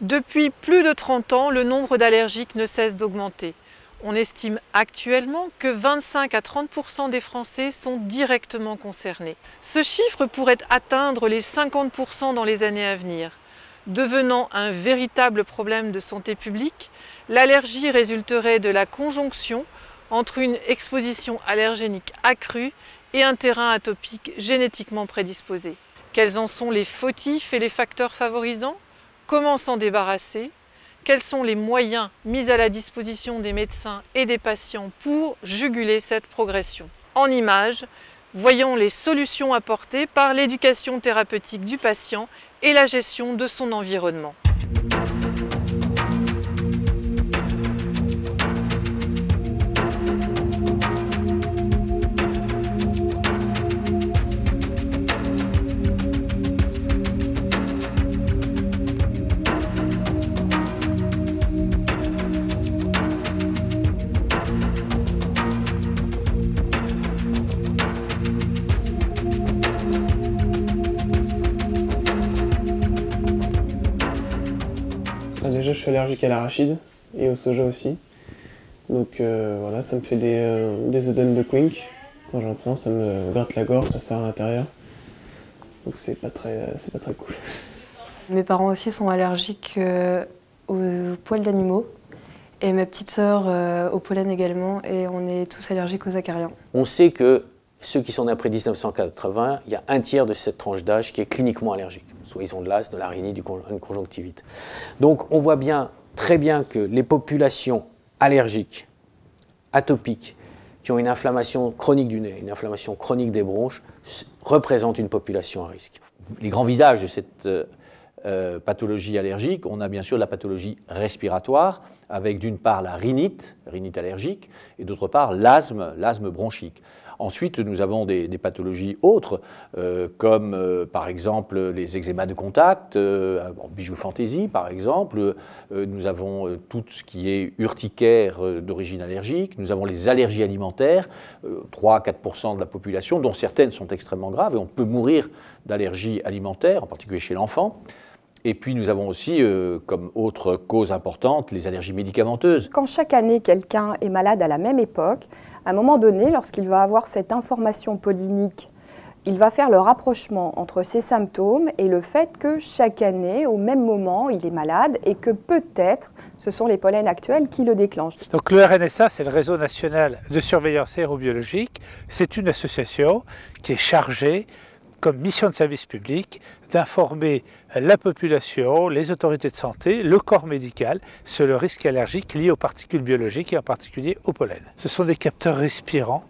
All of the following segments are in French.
Depuis plus de 30 ans, le nombre d'allergiques ne cesse d'augmenter. On estime actuellement que 25 à 30% des Français sont directement concernés. Ce chiffre pourrait atteindre les 50% dans les années à venir. Devenant un véritable problème de santé publique, l'allergie résulterait de la conjonction entre une exposition allergénique accrue et un terrain atopique génétiquement prédisposé. Quels en sont les fautifs et les facteurs favorisants? Comment s'en débarrasser? Quels sont les moyens mis à la disposition des médecins et des patients pour juguler cette progression? En images, voyons les solutions apportées par l'éducation thérapeutique du patient et la gestion de son environnement. Déjà, je suis allergique à l'arachide et au soja aussi. Donc voilà, ça me fait des œdèmes de Quink. Quand j'en prends, ça me gratte la gorge, ça serre à l'intérieur. Donc c'est pas très cool. Mes parents aussi sont allergiques aux poils d'animaux. Et ma petite sœur au pollen également. Et on est tous allergiques aux acariens. On sait que ceux qui sont nés après 1980, il y a un tiers de cette tranche d'âge qui est cliniquement allergique. Soit ils ont de l'asthme, de la rhinite, une conjonctivite. Donc on voit très bien que les populations allergiques, atopiques, qui ont une inflammation chronique du nez, une inflammation chronique des bronches, représentent une population à risque. Les grands visages de cette pathologie allergique, on a bien sûr la pathologie respiratoire, avec d'une part la rhinite allergique, et d'autre part l'asthme bronchique. Ensuite, nous avons des pathologies autres, comme par exemple les eczémas de contact, bijoux fantaisie par exemple. Nous avons tout ce qui est urticaire d'origine allergique. Nous avons les allergies alimentaires, 3 à 4% de la population, dont certaines sont extrêmement graves, et on peut mourir d'allergies alimentaires, en particulier chez l'enfant. Et puis nous avons aussi, comme autre cause importante, les allergies médicamenteuses. Quand chaque année quelqu'un est malade à la même époque, à un moment donné, lorsqu'il va avoir cette information pollinique, il va faire le rapprochement entre ses symptômes et le fait que chaque année, au même moment, il est malade et que peut-être ce sont les pollens actuels qui le déclenchent. Donc le RNSA, c'est le Réseau national de surveillance aérobiologique. C'est une association qui est chargée, comme mission de service public, d'informer la population, les autorités de santé, le corps médical sur le risque allergique lié aux particules biologiques et en particulier au pollen. Ce sont des capteurs respirants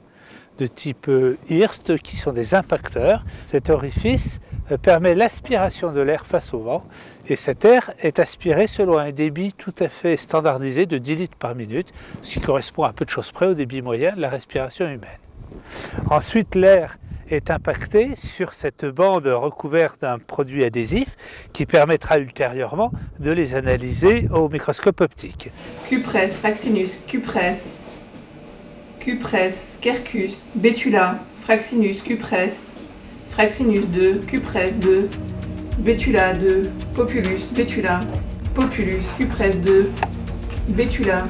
de type IRST qui sont des impacteurs. Cet orifice permet l'aspiration de l'air face au vent et cet air est aspiré selon un débit tout à fait standardisé de 10 litres par minute, ce qui correspond à peu de choses près au débit moyen de la respiration humaine. Ensuite, l'air est impacté sur cette bande recouverte d'un produit adhésif qui permettra ultérieurement de les analyser au microscope optique. Cupresse, Fraxinus, Cupresse, Cupresse, Quercus, Betula, Fraxinus, Cupresse, Fraxinus 2, Cupresse 2, Betula 2, Populus, Betula, Populus, Cupresse 2, Betula,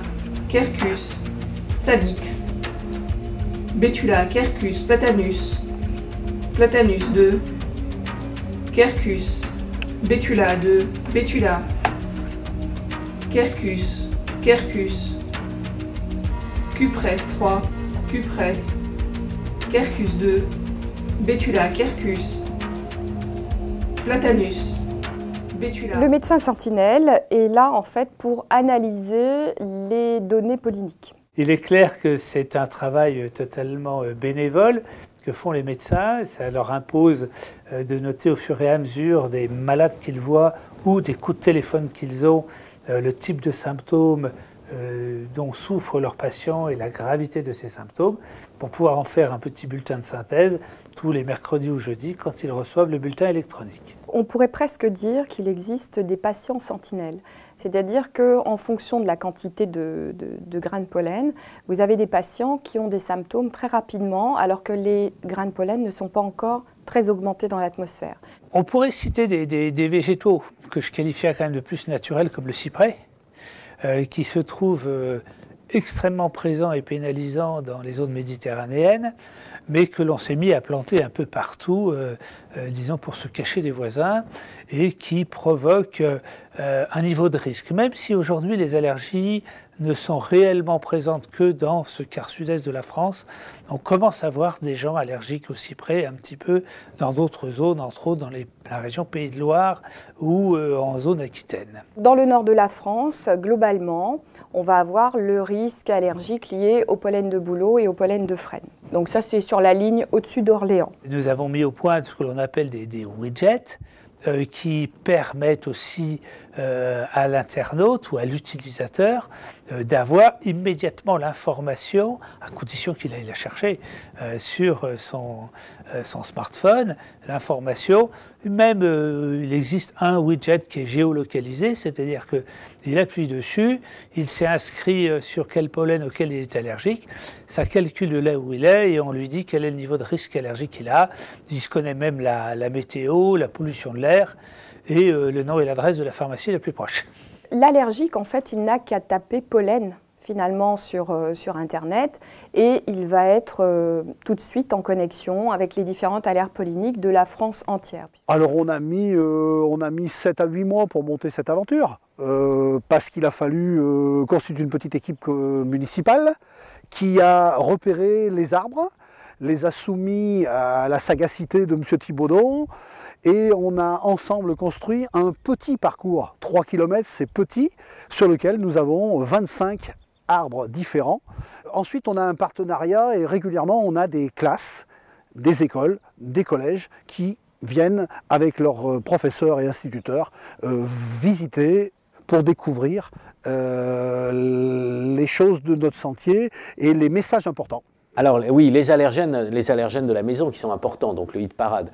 Quercus, Salix, Betula, Quercus, Platanus, Platanus 2, Quercus, Betula 2, Betula, Quercus, Quercus, Cupresse 3, Cupresse, Quercus 2, Betula, Quercus, Platanus, Betula. Le médecin sentinelle est là en fait pour analyser les données polliniques. Il est clair que c'est un travail totalement bénévole que font les médecins. Ça leur impose de noter au fur et à mesure des malades qu'ils voient ou des coups de téléphone qu'ils ont, le type de symptômes dont souffrent leurs patients et la gravité de ces symptômes, pour pouvoir en faire un petit bulletin de synthèse tous les mercredis ou jeudis quand ils reçoivent le bulletin électronique. On pourrait presque dire qu'il existe des patients sentinelles. C'est-à-dire qu'en fonction de la quantité de grains de pollen, vous avez des patients qui ont des symptômes très rapidement alors que les grains de pollen ne sont pas encore très augmenté dans l'atmosphère. On pourrait citer des végétaux que je qualifierais quand même de plus naturels, comme le cyprès, qui se trouve extrêmement présent et pénalisant dans les zones méditerranéennes, mais que l'on s'est mis à planter un peu partout, disons pour se cacher des voisins, et qui provoque un niveau de risque. Même si aujourd'hui les allergies ne sont réellement présentes que dans ce quart sud-est de la France, on commence à voir des gens allergiques au cyprès un petit peu dans d'autres zones, entre autres dans la région Pays de Loire ou en zone Aquitaine. Dans le nord de la France, globalement, on va avoir le risque allergique lié au pollen de bouleau et au pollen de frêne. Donc ça, c'est sur la ligne au-dessus d'Orléans. Nous avons mis au point ce que l'on appelle des widgets qui permettent aussi à l'internaute ou à l'utilisateur d'avoir immédiatement l'information, à condition qu'il aille la chercher sur son smartphone, l'information. Même il existe un widget qui est géolocalisé, c'est-à-dire qu'il appuie dessus, il s'est inscrit sur quel pollen auquel il est allergique, ça calcule là où il est et on lui dit quel est le niveau de risque allergique qu'il a. Il se connaît même la météo, la pollution de l'air et le nom et l'adresse de la pharmacie la plus proche. L'allergique, en fait, il n'a qu'à taper pollen finalement sur Internet et il va être tout de suite en connexion avec les différentes alertes polliniques de la France entière. Alors on a mis 7 à 8 mois pour monter cette aventure parce qu'il a fallu constituer une petite équipe municipale qui a repéré les arbres, les a soumis à la sagacité de M. Thibaudon et on a ensemble construit un petit parcours, 3 km, c'est petit, sur lequel nous avons 25 arbres différents. Ensuite, on a un partenariat et régulièrement, on a des classes, des écoles, des collèges qui viennent avec leurs professeurs et instituteurs visiter pour découvrir les choses de notre sentier et les messages importants. Alors oui, les allergènes de la maison qui sont importants, donc le hit parade.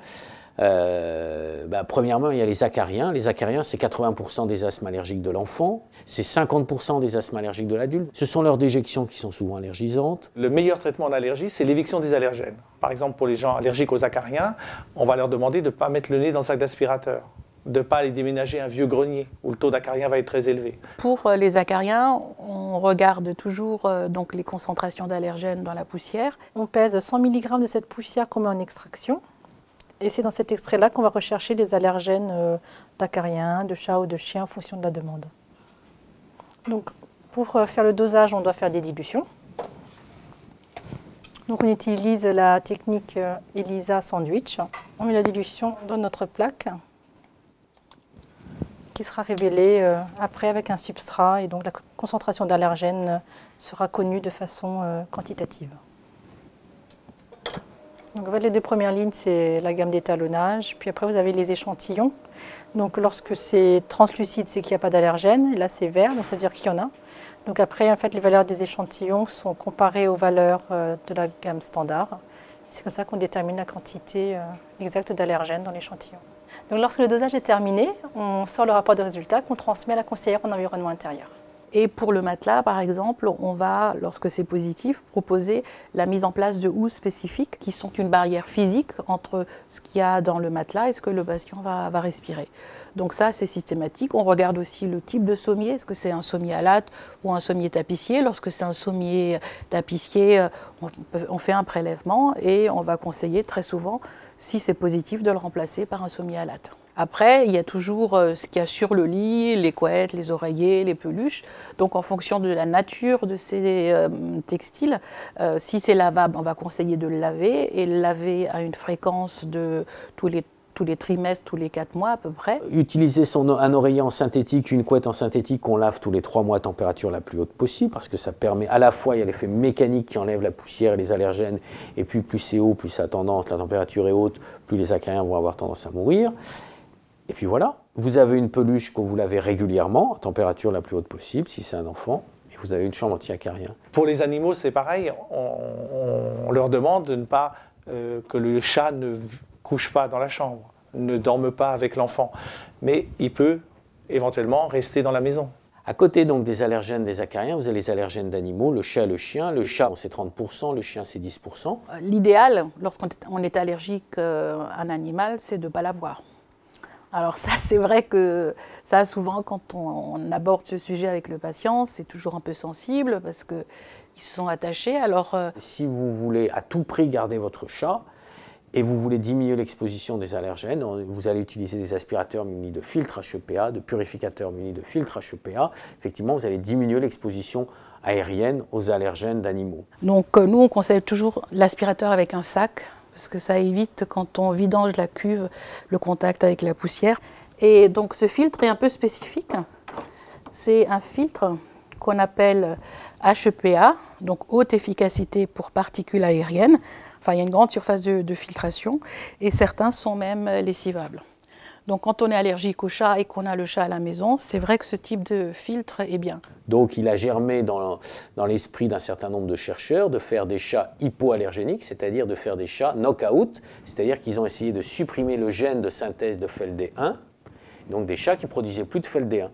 Premièrement, il y a les acariens. Les acariens, c'est 80% des asthmes allergiques de l'enfant, c'est 50% des asthmes allergiques de l'adulte. Ce sont leurs déjections qui sont souvent allergisantes. Le meilleur traitement en allergie, c'est l'éviction des allergènes. Par exemple, pour les gens allergiques aux acariens, on va leur demander de ne pas mettre le nez dans le sac d'aspirateur, de ne pas aller déménager un vieux grenier où le taux d'acariens va être très élevé. Pour les acariens, on regarde toujours donc les concentrations d'allergènes dans la poussière. On pèse 100 mg de cette poussière qu'on met en extraction. Et c'est dans cet extrait-là qu'on va rechercher les allergènes d'acariens, de chats ou de chiens en fonction de la demande. Donc, pour faire le dosage, on doit faire des dilutions. Donc, on utilise la technique ELISA sandwich. On met la dilution dans notre plaque qui sera révélée après avec un substrat. Et donc, la concentration d'allergènes sera connue de façon quantitative. Donc, les deux premières lignes, c'est la gamme d'étalonnage. Puis après, vous avez les échantillons. Donc, lorsque c'est translucide, c'est qu'il n'y a pas d'allergène. Et là, c'est vert, donc ça veut dire qu'il y en a. Donc après, en fait, les valeurs des échantillons sont comparées aux valeurs de la gamme standard. C'est comme ça qu'on détermine la quantité exacte d'allergènes dans l'échantillon. Donc, lorsque le dosage est terminé, on sort le rapport de résultat qu'on transmet à la conseillère en environnement intérieur. Et pour le matelas, par exemple, on va, lorsque c'est positif, proposer la mise en place de houses spécifiques qui sont une barrière physique entre ce qu'il y a dans le matelas et ce que le patient va respirer. Donc ça, c'est systématique. On regarde aussi le type de sommier. Est-ce que c'est un sommier à latte ou un sommier tapissier? Lorsque c'est un sommier tapissier, on fait un prélèvement et on va conseiller très souvent, si c'est positif, de le remplacer par un sommier à latte. Après, il y a toujours ce qu'il y a sur le lit, les couettes, les oreillers, les peluches. Donc, en fonction de la nature de ces textiles, si c'est lavable, on va conseiller de le laver et le laver à une fréquence de tous les trimestres, tous les 4 mois à peu près. Utiliser un oreiller en synthétique, une couette en synthétique qu'on lave tous les 3 mois à température la plus haute possible parce que ça permet à la fois, il y a l'effet mécanique qui enlève la poussière et les allergènes et puis plus c'est haut, plus ça a tendance, la température est haute, plus les acariens vont avoir tendance à mourir. Et puis voilà, vous avez une peluche que vous lavez régulièrement, à température la plus haute possible, si c'est un enfant, et vous avez une chambre anti-acarien. Pour les animaux, c'est pareil, on leur demande de ne pas que le chat ne couche pas dans la chambre, ne dorme pas avec l'enfant, mais il peut éventuellement rester dans la maison. À côté donc des allergènes des acariens, vous avez les allergènes d'animaux, le chat et le chien. Le chat, c'est 30%, le chien, c'est 10%. L'idéal, lorsqu'on est allergique à un animal, c'est de ne pas l'avoir. Alors ça, c'est vrai que ça, souvent, quand on aborde ce sujet avec le patient, c'est toujours un peu sensible parce qu'ils se sont attachés. Alors, si vous voulez à tout prix garder votre chat, et vous voulez diminuer l'exposition des allergènes, vous allez utiliser des aspirateurs munis de filtres HEPA, de purificateurs munis de filtres HEPA. Effectivement, vous allez diminuer l'exposition aérienne aux allergènes d'animaux. Donc nous, on conseille toujours l'aspirateur avec un sac, parce que ça évite, quand on vidange la cuve, le contact avec la poussière. Et donc ce filtre est un peu spécifique. C'est un filtre qu'on appelle HEPA, donc haute efficacité pour particules aériennes. Enfin, il y a une grande surface de filtration et certains sont même lessivables. Donc quand on est allergique au chat et qu'on a le chat à la maison, c'est vrai que ce type de filtre est bien. Donc il a germé dans l'esprit d'un certain nombre de chercheurs de faire des chats hypoallergéniques, c'est-à-dire de faire des chats knock-out, c'est-à-dire qu'ils ont essayé de supprimer le gène de synthèse de FeLD1, donc des chats qui ne produisaient plus de FeLD1.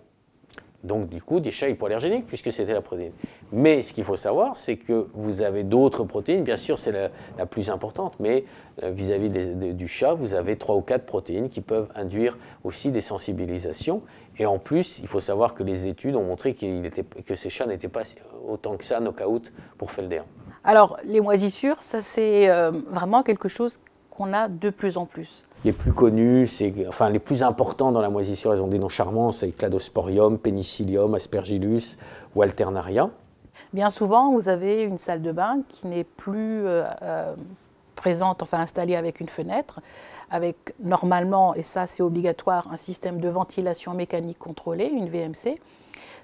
Donc du coup, des chats hypoallergéniques, puisque c'était la protéine. Mais ce qu'il faut savoir, c'est que vous avez d'autres protéines, bien sûr c'est la plus importante, mais vis-à-vis du chat, vous avez 3 ou 4 protéines qui peuvent induire aussi des sensibilisations. Et en plus, il faut savoir que les études ont montré que ces chats n'étaient pas autant que ça knock-out pour FeLD1. Alors les moisissures, ça c'est vraiment quelque chose qu'on a de plus en plus. Les plus connus, enfin les plus importants dans la moisissure, ils ont des noms charmants, c'est Cladosporium, Penicillium, Aspergillus ou Alternaria. Bien souvent, vous avez une salle de bain qui n'est plus présente, enfin installée avec une fenêtre, avec normalement, et ça c'est obligatoire, un système de ventilation mécanique contrôlée, une VMC.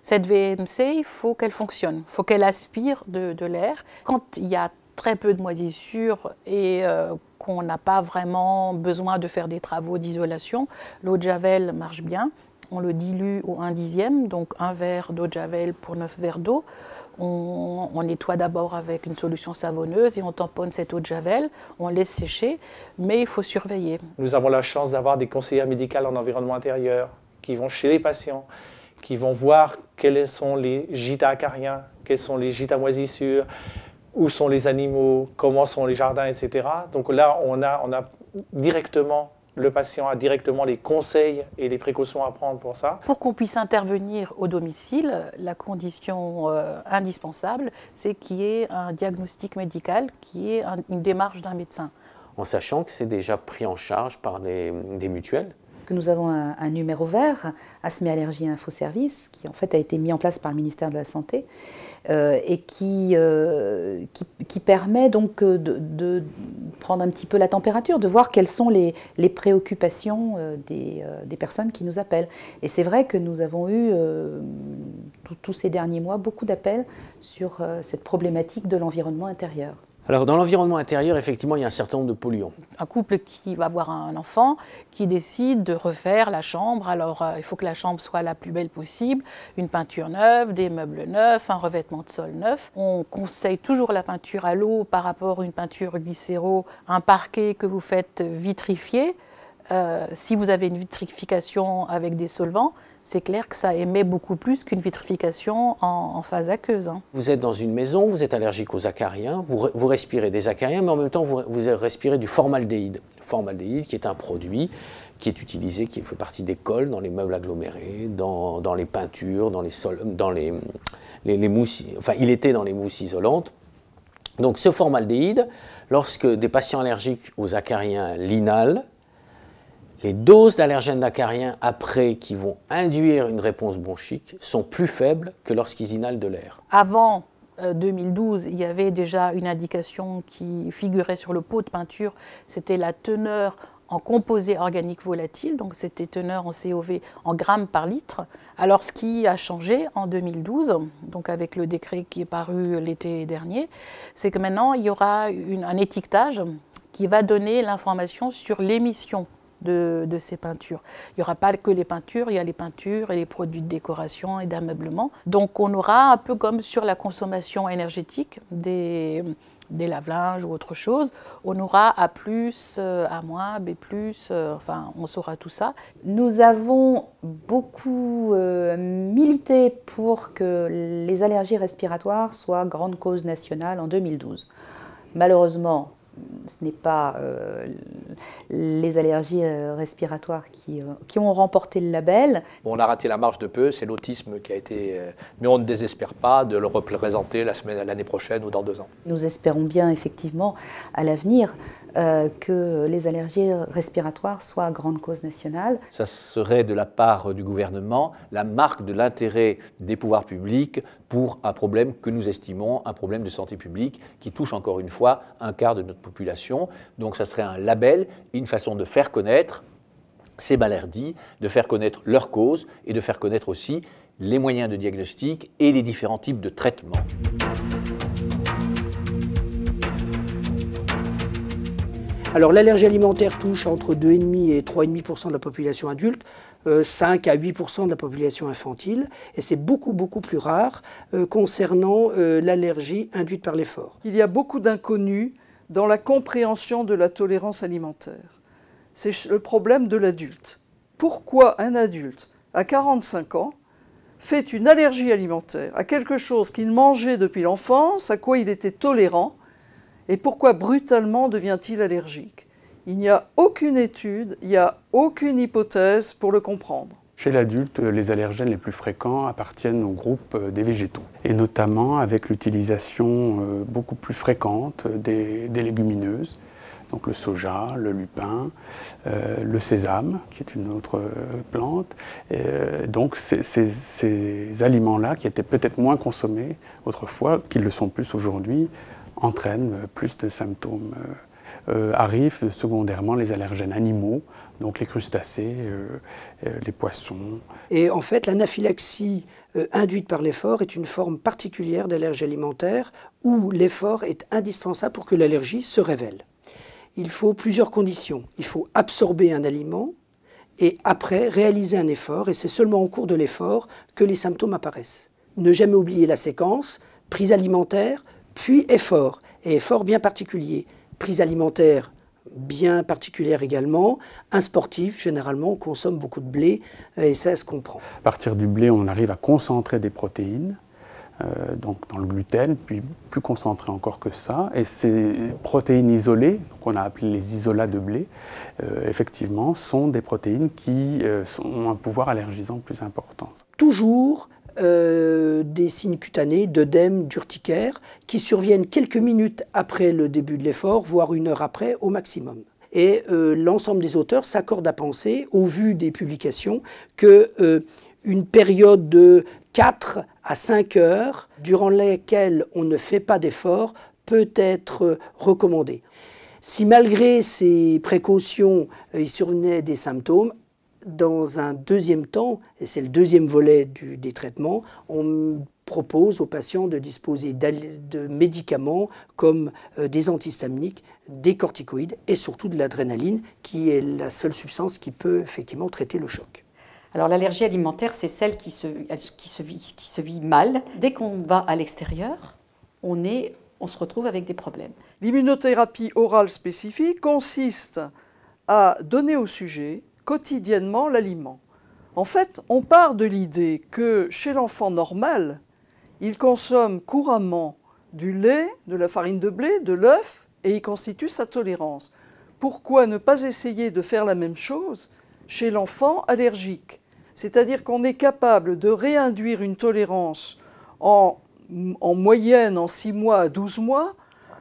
Cette VMC, il faut qu'elle fonctionne, il faut qu'elle aspire de l'air. Quand il y a très peu de moisissures et qu'on n'a pas vraiment besoin de faire des travaux d'isolation, l'eau de Javel marche bien. On le dilue au 1/10, donc un verre d'eau de Javel pour 9 verres d'eau. On nettoie d'abord avec une solution savonneuse et on tamponne cette eau de Javel, on laisse sécher, mais il faut surveiller. Nous avons la chance d'avoir des conseillères médicales en environnement intérieur qui vont chez les patients, qui vont voir quels sont les gîtes à acariens, quels sont les gîtes à moisissures, où sont les animaux, comment sont les jardins, etc. Donc là, on a directement, le patient a directement les conseils et les précautions à prendre pour ça. Pour qu'on puisse intervenir au domicile, la condition indispensable, c'est qu'il y ait un diagnostic médical, qui est une démarche d'un médecin. En sachant que c'est déjà pris en charge par des mutuelles. Que nous avons un numéro vert, Asthme Allergie Info Service, qui en fait a été mis en place par le ministère de la Santé et qui permet donc de prendre un petit peu la température, de voir quelles sont les préoccupations des personnes qui nous appellent. Et c'est vrai que nous avons eu tous ces derniers mois beaucoup d'appels sur cette problématique de l'environnement intérieur. Alors dans l'environnement intérieur, effectivement, il y a un certain nombre de polluants. Un couple qui va avoir un enfant, qui décide de refaire la chambre, alors il faut que la chambre soit la plus belle possible, une peinture neuve, des meubles neufs, un revêtement de sol neuf. On conseille toujours la peinture à l'eau par rapport à une peinture glycéro, un parquet que vous faites vitrifier. Si vous avez une vitrification avec des solvants, c'est clair que ça émet beaucoup plus qu'une vitrification en phase aqueuse. Vous êtes dans une maison, vous êtes allergique aux acariens, vous respirez des acariens, mais en même temps vous respirez du formaldéhyde. Le formaldéhyde qui est un produit qui est utilisé, qui fait partie des cols dans les meubles agglomérés, dans les peintures, dans les mousses, enfin il était dans les mousses isolantes. Donc ce formaldéhyde, lorsque des patients allergiques aux acariens l'inhalent, les doses d'allergènes d'acariens après qui vont induire une réponse bronchique sont plus faibles que lorsqu'ils inhalent de l'air. Avant 2012, il y avait déjà une indication qui figurait sur le pot de peinture, c'était la teneur en composés organiques volatiles, donc c'était teneur en COV en grammes par litre. Alors ce qui a changé en 2012, donc avec le décret qui est paru l'été dernier, c'est que maintenant il y aura un étiquetage qui va donner l'information sur l'émission de ces peintures. Il n'y aura pas que les peintures, il y a les peintures et les produits de décoration et d'ameublement. Donc on aura un peu comme sur la consommation énergétique des des lave-linges ou autre chose, on aura A+, A-, B+, enfin on saura tout ça. Nous avons beaucoup milité pour que les allergies respiratoires soient grande cause nationale en 2012. Malheureusement, ce n'est pas les allergies respiratoires qui ont remporté le label. On a raté la marche de peu, c'est l'autisme qui a été... mais on ne désespère pas de le représenter l'année prochaine ou dans 2 ans. Nous espérons bien effectivement à l'avenir que les allergies respiratoires soient grande cause nationale. Ça serait de la part du gouvernement la marque de l'intérêt des pouvoirs publics pour un problème que nous estimons un problème de santé publique qui touche encore une fois un quart de notre population. Donc ça serait un label, une façon de faire connaître ces maladies, de faire connaître leurs causes et de faire connaître aussi les moyens de diagnostic et les différents types de traitements. Alors l'allergie alimentaire touche entre 2,5 et 3,5% de la population adulte, 5 à 8% de la population infantile, et c'est beaucoup plus rare concernant l'allergie induite par l'effort. Il y a beaucoup d'inconnus dans la compréhension de la tolérance alimentaire. C'est le problème de l'adulte. Pourquoi un adulte à 45 ans fait une allergie alimentaire à quelque chose qu'il mangeait depuis l'enfance, à quoi il était tolérant, et pourquoi brutalement devient-il allergique? Il n'y a aucune étude, il n'y a aucune hypothèse pour le comprendre. Chez l'adulte, les allergènes les plus fréquents appartiennent au groupe des végétaux, et notamment avec l'utilisation beaucoup plus fréquente des légumineuses, donc le soja, le lupin, le sésame, qui est une autre plante. Donc ces aliments-là, qui étaient peut-être moins consommés autrefois, qu'ils le sont plus aujourd'hui, entraînent plus de symptômes. Arrivent secondairement les allergènes animaux, donc les crustacés, les poissons. Et en fait, l'anaphylaxie induite par l'effort est une forme particulière d'allergie alimentaire où l'effort est indispensable pour que l'allergie se révèle. Il faut plusieurs conditions. Il faut absorber un aliment et après réaliser un effort, et c'est seulement au cours de l'effort que les symptômes apparaissent. Ne jamais oublier la séquence, prise alimentaire, puis effort, et effort bien particulier. Prise alimentaire bien particulière également. Un sportif, généralement, on consomme beaucoup de blé, et ça se comprend. À partir du blé, on arrive à concentrer des protéines, donc dans le gluten, puis plus concentré encore que ça. Et ces protéines isolées, qu'on a appelées les isolats de blé, effectivement, sont des protéines qui ont un pouvoir allergisant plus important. Toujours des signes cutanés, d'œdème, d'urticaire, qui surviennent quelques minutes après le début de l'effort, voire 1 heure après au maximum. Et l'ensemble des auteurs s'accordent à penser, au vu des publications, qu'une période de 4 à 5 heures, durant lesquelles on ne fait pas d'effort, peut être recommandée. Si malgré ces précautions, il survenait des symptômes, dans un deuxième temps, et c'est le deuxième volet des traitements, on propose aux patients de disposer de médicaments comme des antihistaminiques, des corticoïdes et surtout de l'adrénaline, qui est la seule substance qui peut effectivement traiter le choc. Alors l'allergie alimentaire, c'est celle qui se vit mal. Dès qu'on va à l'extérieur, on se retrouve avec des problèmes. L'immunothérapie orale spécifique consiste à donner au sujet quotidiennement l'aliment. En fait, on part de l'idée que chez l'enfant normal, il consomme couramment du lait, de la farine de blé, de l'œuf, et il constitue sa tolérance. Pourquoi ne pas essayer de faire la même chose chez l'enfant allergique? C'est-à-dire qu'on est capable de réinduire une tolérance en moyenne en 6 mois à 12 mois,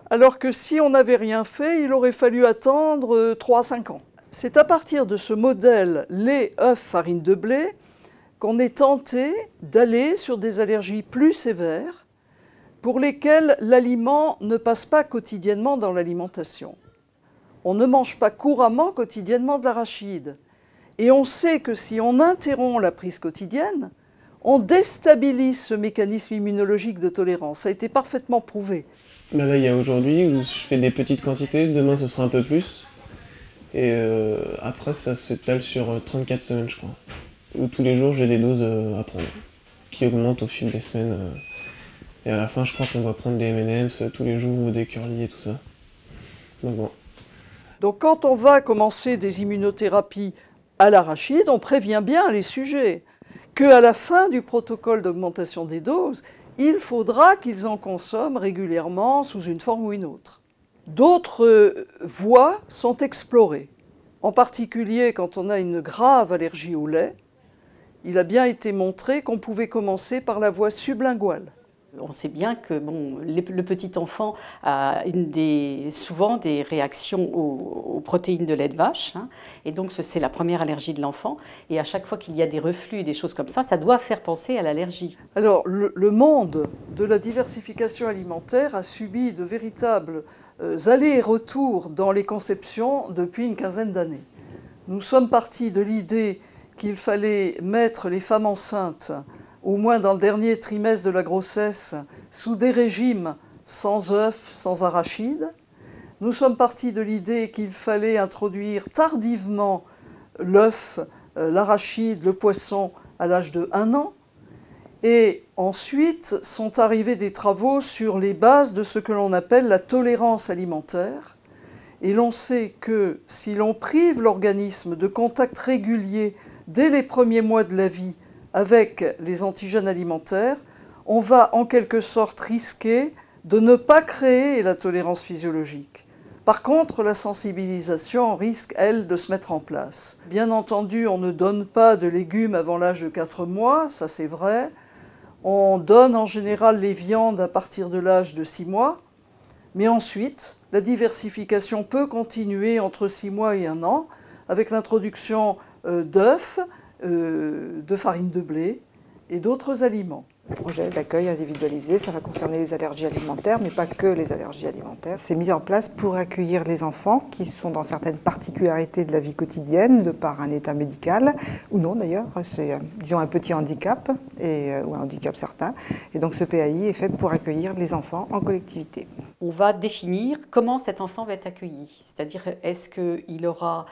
alors que si on n'avait rien fait, il aurait fallu attendre 3 à 5 ans. C'est à partir de ce modèle lait, œuf, farine de blé qu'on est tenté d'aller sur des allergies plus sévères pour lesquelles l'aliment ne passe pas quotidiennement dans l'alimentation. On ne mange pas couramment quotidiennement de l'arachide. Et on sait que si on interrompt la prise quotidienne, on déstabilise ce mécanisme immunologique de tolérance. Ça a été parfaitement prouvé. Ben là, il y a aujourd'hui où je fais des petites quantités, demain ce sera un peu plus. Et après, ça s'étale sur 34 semaines, je crois. Où tous les jours, j'ai des doses à prendre, qui augmentent au fil des semaines Et à la fin, je crois qu'on doit prendre des M&M's tous les jours ou des curly et tout ça. Donc bon. Donc quand on va commencer des immunothérapies à l'arachide, on prévient bien les sujets qu'à la fin du protocole d'augmentation des doses, il faudra qu'ils en consomment régulièrement sous une forme ou une autre. D'autres voies sont explorées. En particulier, quand on a une grave allergie au lait, il a bien été montré qu'on pouvait commencer par la voie sublinguale. On sait bien que le petit enfant a souvent des réactions aux protéines de lait de vache. Hein, et donc, c'est la première allergie de l'enfant. Et à chaque fois qu'il y a des reflux et des choses comme ça doit faire penser à l'allergie. Alors, le monde de la diversification alimentaire a subi de véritables allers et retours dans les conceptions depuis une quinzaine d'années. Nous sommes partis de l'idée qu'il fallait mettre les femmes enceintes, au moins dans le dernier trimestre de la grossesse, sous des régimes sans œufs, sans arachides. Nous sommes partis de l'idée qu'il fallait introduire tardivement l'œuf, l'arachide, le poisson à l'âge de 1 an. Et ensuite sont arrivés des travaux sur les bases de ce que l'on appelle la tolérance alimentaire. Et l'on sait que si l'on prive l'organisme de contact régulier dès les premiers mois de la vie avec les antigènes alimentaires, on va en quelque sorte risquer de ne pas créer la tolérance physiologique. Par contre, la sensibilisation risque, elle, de se mettre en place. Bien entendu, on ne donne pas de légumes avant l'âge de 4 mois, ça c'est vrai. On donne en général les viandes à partir de l'âge de 6 mois. Mais ensuite, la diversification peut continuer entre 6 mois et 1 an avec l'introduction d'œufs, de farine de blé et d'autres aliments. Le projet d'accueil individualisé, ça va concerner les allergies alimentaires, mais pas que les allergies alimentaires. C'est mis en place pour accueillir les enfants qui sont dans certaines particularités de la vie quotidienne, de par un état médical, ou non d'ailleurs, c'est disons un petit handicap, ou un handicap certain. Et donc ce PAI est fait pour accueillir les enfants en collectivité. On va définir comment cet enfant va être accueilli. C'est-à-dire, est-ce qu'il aura,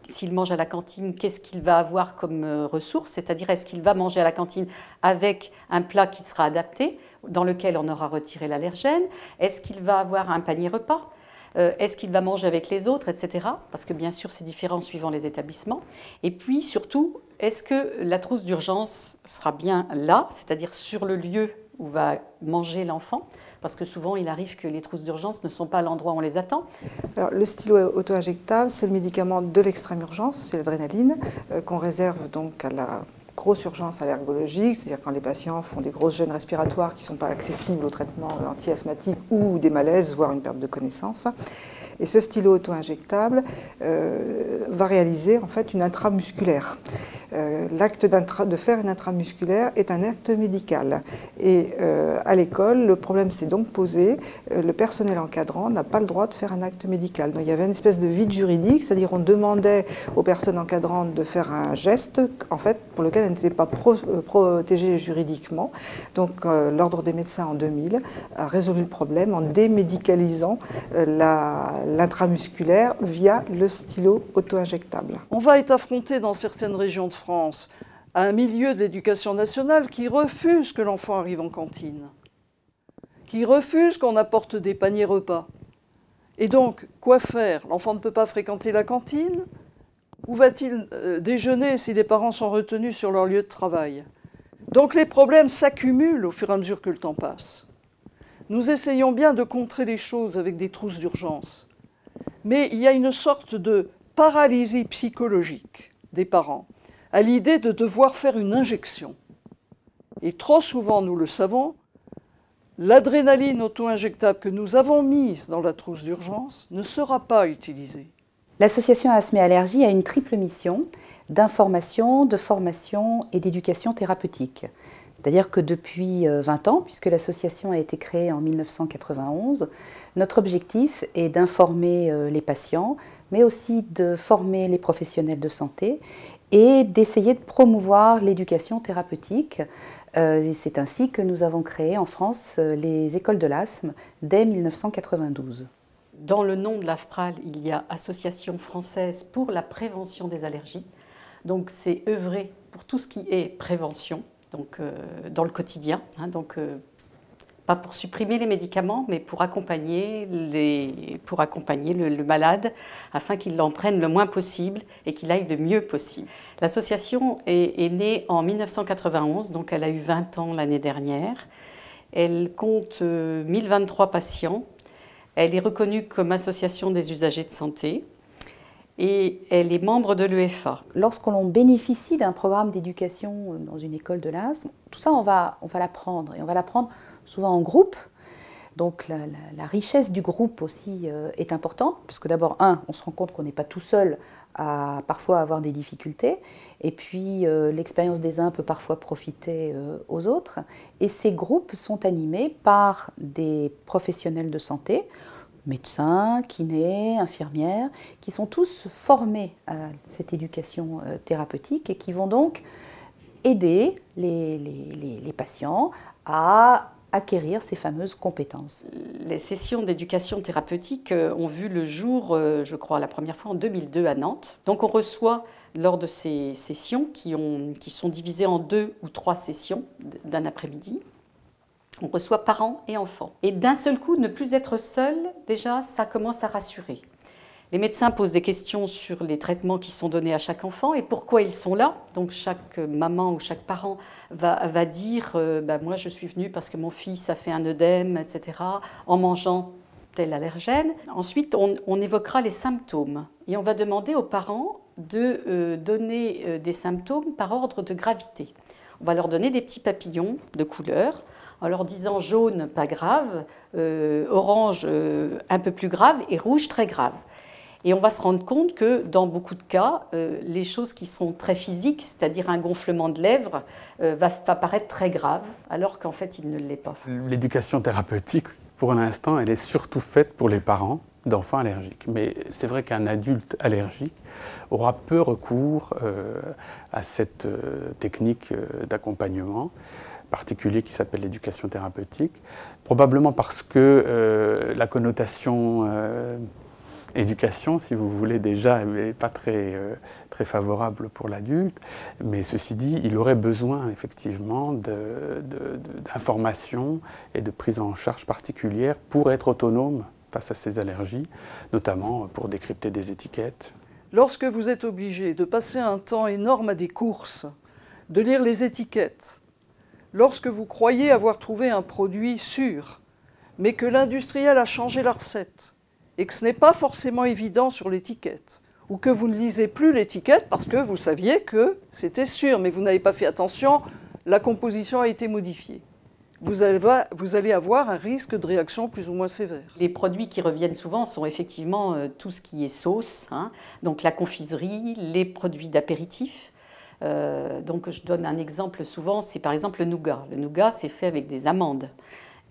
s'il mange à la cantine, qu'est-ce qu'il va avoir comme ressources? C'est-à-dire, est-ce qu'il va manger à la cantine avec un plat qui sera adapté, dans lequel on aura retiré l'allergène? Est-ce qu'il va avoir un panier repas? Est-ce qu'il va manger avec les autres, etc. Parce que bien sûr, c'est différent suivant les établissements. Et puis, surtout, est-ce que la trousse d'urgence sera bien là, c'est-à-dire sur le lieu où va manger l'enfant? Parce que souvent, il arrive que les trousses d'urgence ne sont pas à l'endroit où on les attend. Alors, le stylo auto-injectable, c'est le médicament de l'extrême urgence, c'est l'adrénaline, qu'on réserve donc à la grosse urgence allergologique, c'est-à-dire quand les patients font des grosses gênes respiratoires qui ne sont pas accessibles au traitement anti-asthmatique ou des malaises, voire une perte de connaissance. Et ce stylo auto-injectable va réaliser en fait une intramusculaire. L'acte de faire une intramusculaire est un acte médical. Et à l'école, le problème s'est donc posé, le personnel encadrant n'a pas le droit de faire un acte médical. Donc il y avait une espèce de vide juridique, c'est-à-dire on demandait aux personnes encadrantes de faire un geste en fait, pour lequel elles n'étaient pas protégées juridiquement. Donc l'Ordre des médecins en 2000 a résolu le problème en démédicalisant l'intramusculaire via le stylo auto-injectable. On va être affronté dans certaines régions de France à un milieu de l'éducation nationale qui refuse que l'enfant arrive en cantine, qui refuse qu'on apporte des paniers repas. Et donc, quoi faire? L'enfant ne peut pas fréquenter la cantine? Où va-t-il déjeuner si les parents sont retenus sur leur lieu de travail? Donc les problèmes s'accumulent au fur et à mesure que le temps passe. Nous essayons bien de contrer les choses avec des trousses d'urgence. Mais il y a une sorte de paralysie psychologique des parents à l'idée de devoir faire une injection. Et trop souvent, nous le savons, l'adrénaline auto-injectable que nous avons mise dans la trousse d'urgence ne sera pas utilisée. L'association Asthme et Allergie a une triple mission d'information, de formation et d'éducation thérapeutique. C'est-à-dire que depuis 20 ans, puisque l'association a été créée en 1991, notre objectif est d'informer les patients, mais aussi de former les professionnels de santé et d'essayer de promouvoir l'éducation thérapeutique. C'est ainsi que nous avons créé en France les écoles de l'asthme dès 1992. Dans le nom de l'AFPRAL, il y a Association française pour la prévention des allergies. Donc c'est œuvrer pour tout ce qui est prévention. Donc, dans le quotidien, pas pour supprimer les médicaments, mais pour accompagner, le malade afin qu'il l'en prenne le moins possible et qu'il aille le mieux possible. L'association est née en 1991, donc elle a eu 20 ans l'année dernière. Elle compte 1023 patients. Elle est reconnue comme association des usagers de santé et elle est membre de l'UEFA. Lorsqu'on bénéficie d'un programme d'éducation dans une école de l'asthme, tout ça on va l'apprendre, et on va l'apprendre souvent en groupe. Donc la richesse du groupe aussi est importante, parce que d'abord, on se rend compte qu'on n'est pas tout seul à parfois avoir des difficultés, et puis l'expérience des uns peut parfois profiter aux autres. Et ces groupes sont animés par des professionnels de santé, médecins, kinés, infirmières, qui sont tous formés à cette éducation thérapeutique et qui vont donc aider les patients à acquérir ces fameuses compétences. Les sessions d'éducation thérapeutique ont vu le jour, je crois, la première fois en 2002 à Nantes. Donc on reçoit, lors de ces sessions, qui sont divisées en 2 ou 3 sessions d'un après-midi, on reçoit parents et enfants. Et d'un seul coup, ne plus être seul, déjà, ça commence à rassurer. Les médecins posent des questions sur les traitements qui sont donnés à chaque enfant et pourquoi ils sont là. Donc chaque maman ou chaque parent va dire moi je suis venue parce que mon fils a fait un œdème, etc., en mangeant tel allergène. Ensuite, on évoquera les symptômes et on va demander aux parents de donner des symptômes par ordre de gravité. On va leur donner des petits papillons de couleur, en leur disant jaune, pas grave, orange, un peu plus grave, et rouge, très grave. Et on va se rendre compte que dans beaucoup de cas, les choses qui sont très physiques, c'est-à-dire un gonflement de lèvres, va paraître très grave, alors qu'en fait, il ne l'est pas. L'éducation thérapeutique, pour l'instant, elle est surtout faite pour les parents d'enfants allergiques. Mais c'est vrai qu'un adulte allergique aura peu recours à cette technique d'accompagnement particulier qui s'appelle l'éducation thérapeutique, probablement parce que la connotation éducation, si vous voulez, déjà n'est pas très favorable pour l'adulte, mais ceci dit, il aurait besoin effectivement d'informations et de prise en charge particulière pour être autonome face à ces allergies, notamment pour décrypter des étiquettes. Lorsque vous êtes obligé de passer un temps énorme à des courses, de lire les étiquettes, lorsque vous croyez avoir trouvé un produit sûr, mais que l'industriel a changé la recette, et que ce n'est pas forcément évident sur l'étiquette, ou que vous ne lisez plus l'étiquette parce que vous saviez que c'était sûr, mais vous n'avez pas fait attention, la composition a été modifiée. Vous allez avoir un risque de réaction plus ou moins sévère. Les produits qui reviennent souvent sont effectivement tout ce qui est sauce, donc la confiserie, les produits d'apéritif. Donc je donne un exemple souvent, c'est par exemple le nougat. Le nougat, c'est fait avec des amandes.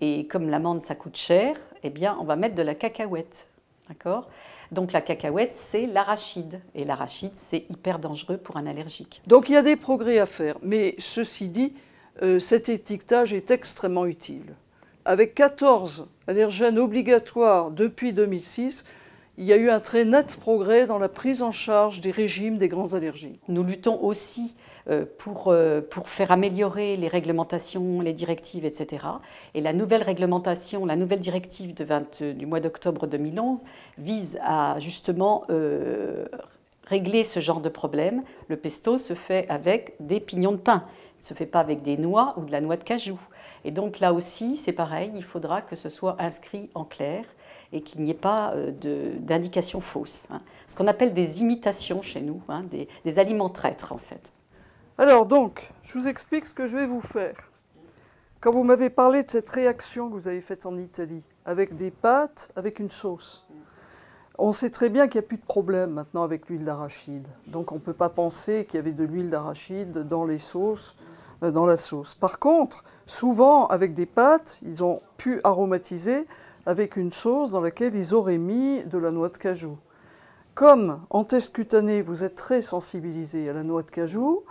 Et comme l'amande, ça coûte cher, eh bien, on va mettre de la cacahuète. D'accord ? Donc la cacahuète, c'est l'arachide. Et l'arachide, c'est hyper dangereux pour un allergique. Donc il y a des progrès à faire. Mais ceci dit, cet étiquetage est extrêmement utile. Avec 14 allergènes obligatoires depuis 2006, il y a eu un très net progrès dans la prise en charge des régimes des grands allergiques. Nous luttons aussi pour faire améliorer les réglementations, les directives, etc. Et la nouvelle réglementation, la nouvelle directive du mois d'octobre 2011 vise à justement régler ce genre de problème. Le pesto se fait avec des pignons de pin. Il ne se fait pas avec des noix ou de la noix de cajou. Et donc là aussi, c'est pareil, il faudra que ce soit inscrit en clair et qu'il n'y ait pas d'indications fausses. Ce qu'on appelle des imitations chez nous, des aliments traîtres en fait. Alors donc, je vous explique ce que je vais vous faire. Quand vous m'avez parlé de cette réaction que vous avez faite en Italie, avec des pâtes, avec une sauce, on sait très bien qu'il n'y a plus de problème maintenant avec l'huile d'arachide. Donc on ne peut pas penser qu'il y avait de l'huile d'arachide dans les sauces, dans la sauce. Par contre, souvent avec des pâtes, ils ont pu aromatiser avec une sauce dans laquelle ils auraient mis de la noix de cajou. Comme en test cutané, vous êtes très sensibilisé à la noix de cajou,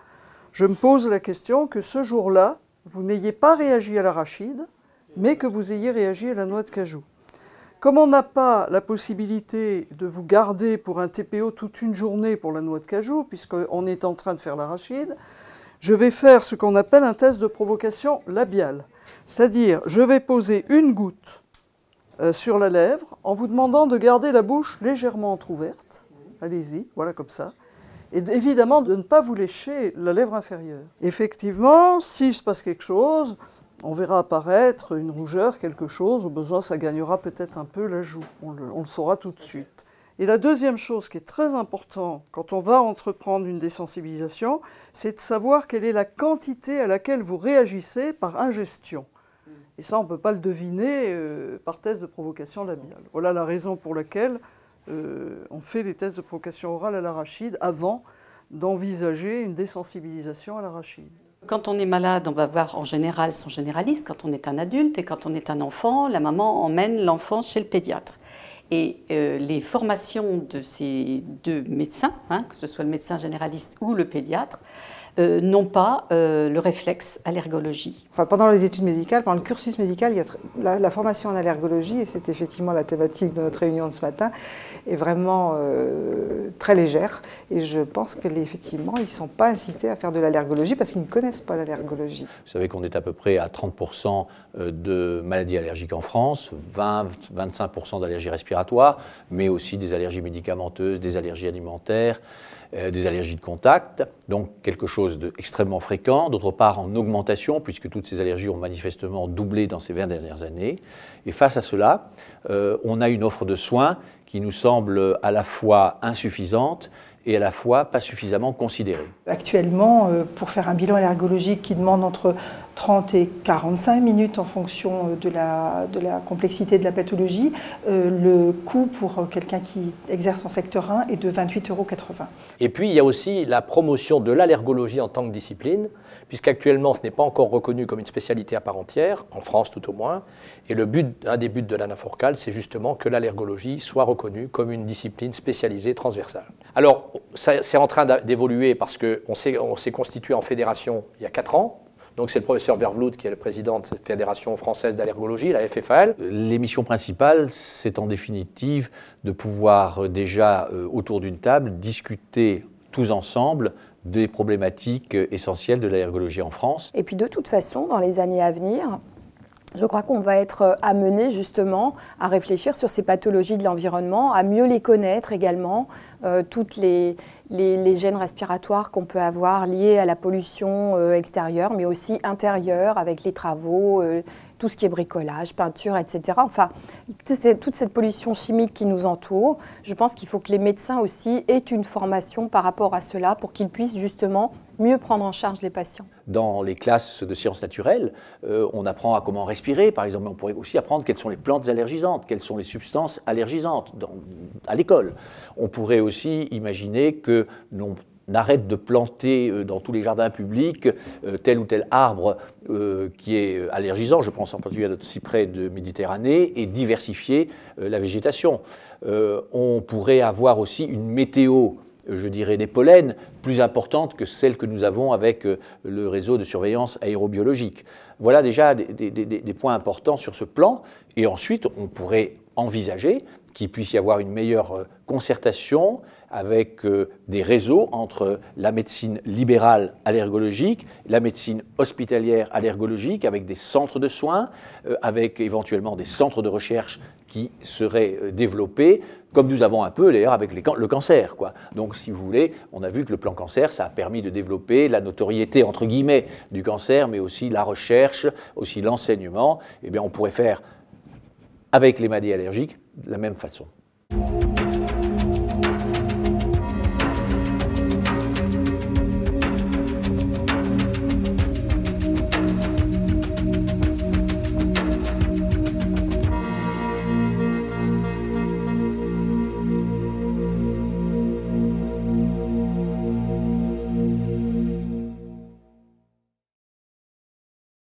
je me pose la question que ce jour-là, vous n'ayez pas réagi à l'arachide, mais que vous ayez réagi à la noix de cajou. Comme on n'a pas la possibilité de vous garder pour un TPO toute une journée pour la noix de cajou, puisqu'on est en train de faire l'arachide, je vais faire ce qu'on appelle un test de provocation labiale. C'est-à-dire, je vais poser une goutte sur la lèvre en vous demandant de garder la bouche légèrement entrouverte. Allez-y, voilà comme ça. Et évidemment de ne pas vous lécher la lèvre inférieure. Effectivement, s'il se passe quelque chose, on verra apparaître une rougeur, quelque chose, au besoin ça gagnera peut-être un peu la joue, on le saura tout de suite. Et la deuxième chose qui est très importante quand on va entreprendre une désensibilisation, c'est de savoir quelle est la quantité à laquelle vous réagissez par ingestion. Et ça, on ne peut pas le deviner par test de provocation labiale. Voilà la raison pour laquelle on fait les tests de provocation orale à l'arachide avant d'envisager une désensibilisation à l'arachide. Quand on est malade, on va voir en général son généraliste. Quand on est un adulte et quand on est un enfant, la maman emmène l'enfant chez le pédiatre. Et les formations de ces deux médecins, que ce soit le médecin généraliste ou le pédiatre, n'ont pas le réflexe allergologie. Enfin, pendant les études médicales, pendant le cursus médical, il y a la formation en allergologie, et c'est effectivement la thématique de notre réunion de ce matin, est vraiment très légère. Et je pense qu'effectivement, ils ne sont pas incités à faire de l'allergologie parce qu'ils ne connaissent pas l'allergologie. Vous savez qu'on est à peu près à 30% de maladies allergiques en France, 20-25% d'allergies respiratoires, mais aussi des allergies médicamenteuses, des allergies alimentaires, des allergies de contact, donc quelque chose d'extrêmement fréquent, d'autre part en augmentation, puisque toutes ces allergies ont manifestement doublé dans ces 20 dernières années. Et face à cela, on a une offre de soins qui nous semble à la fois insuffisante et à la fois pas suffisamment considérée. Actuellement, pour faire un bilan allergologique qui demande entre 30 et 45 minutes en fonction de la complexité de la pathologie, le coût pour quelqu'un qui exerce en secteur 1 est de 28,80 €. Et puis il y a aussi la promotion de l'allergologie en tant que discipline, puisqu'actuellement ce n'est pas encore reconnu comme une spécialité à part entière, en France tout au moins, et un des buts de l'ANAFORCAL, c'est justement que l'allergologie soit reconnue comme une discipline spécialisée transversale. Alors c'est en train d'évoluer parce qu'on s'est constitué en fédération il y a 4 ans. Donc c'est le professeur Vervloed qui est le président de cette fédération française d'allergologie, la FFAL. Les missions principales, c'est en définitive de pouvoir déjà autour d'une table discuter tous ensemble des problématiques essentielles de l'allergologie en France. Et puis de toute façon, dans les années à venir, je crois qu'on va être amené justement à réfléchir sur ces pathologies de l'environnement, à mieux les connaître également, toutes les gènes respiratoires qu'on peut avoir liés à la pollution extérieure, mais aussi intérieure avec les travaux, tout ce qui est bricolage, peinture, etc. Enfin, toute cette pollution chimique qui nous entoure, je pense qu'il faut que les médecins aussi aient une formation par rapport à cela pour qu'ils puissent justement mieux prendre en charge les patients. Dans les classes de sciences naturelles, on apprend à comment respirer, par exemple, mais on pourrait aussi apprendre quelles sont les plantes allergisantes, quelles sont les substances allergisantes à l'école. On pourrait aussi imaginer que l'on arrête de planter dans tous les jardins publics tel ou tel arbre qui est allergisant, je pense en particulier à notre cyprès de Méditerranée, et diversifier la végétation. On pourrait avoir aussi une météo, je dirais, des pollens plus importante que celle que nous avons avec le réseau de surveillance aérobiologique. Voilà déjà des points importants sur ce plan. Et ensuite, on pourrait envisager qu'il puisse y avoir une meilleure concertation avec des réseaux entre la médecine libérale allergologique, la médecine hospitalière allergologique, avec des centres de soins, avec éventuellement des centres de recherche qui seraient développés, comme nous avons un peu d'ailleurs avec le cancer, quoi. Donc si vous voulez, on a vu que le plan cancer, ça a permis de développer la notoriété entre guillemets du cancer, mais aussi la recherche, aussi l'enseignement. Eh bien on pourrait faire avec les maladies allergiques de la même façon.